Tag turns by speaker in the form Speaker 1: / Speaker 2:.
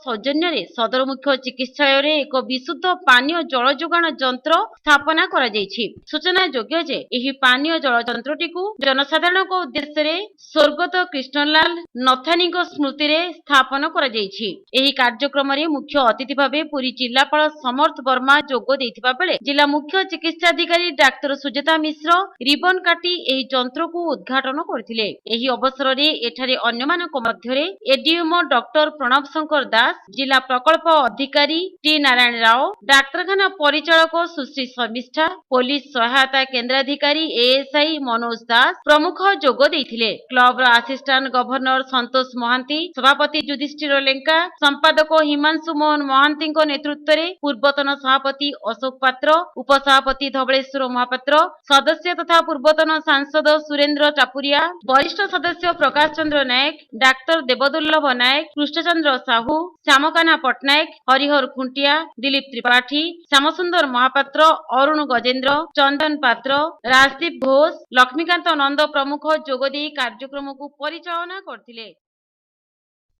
Speaker 1: सौजन्य सदर मुख्य चिकित्सालय एक विशुद्ध पानीय जल जोगाण यंत्र स्थापना करा जायछि। सूचना योग्य जे एही पानीय जल यंत्रटी जनसाधारण उद्देश्य स्वर्गत कृष्णलाल नथानी स्मृति में स्थापन करा जायछि। एही कार्यक्रम रे मुख्य अतिथि भावे पुरी जिलापाल समर्थ वर्मा जोग देथिबा बेले जिला मुख्य चिकित्साधिकारी डाक्टर सुजाता मिश्र रिबन काटी एही यंत्र को उद्घाटन करथिले। एही अवसर रे एठारे अन्यमानक मध्यरे एडीएमओ डॉक्टर प्रणव शंकर दास, जिला प्रकल्प अधिकारी टी नारायण राव, डाक्तरखाना परिचालक सुश्री शर्मिष्ठा, पुलिस सहायता केन्द्राधिकारी एएसआई मनोज दास प्रमुख जोग देथिले। क्लब असिस्टेंट गवर्नर संतोष महांती, सभापति युधिष्ठिर लेंका, संपादक हिमांशु मोहन महांती नेतृत्व में पूर्वतन सभापति अशोक पात्र, उपसभापति धवलेश्वर महापात्र, सदस्य तथा पूर्वतन सांसद सुरेंद्र टापुरिया, वरिष्ठ सदस्य प्रकाश चंद्र नायक, डाक्तर देवदुर्लभ नायक, कृष्णचंद्र साहू, श्यामकाना पट्टनायक, हरिहर खुंटिया, दिलीप त्रिपाठी, श्यामसुंदर महापात्र, अरुण गजेन्द्र, चंदन पात्र, राजदीप घोष, लक्ष्मीकांत नंद प्रमुख जोगदे कार्यक्रम को परिचालना करथिले।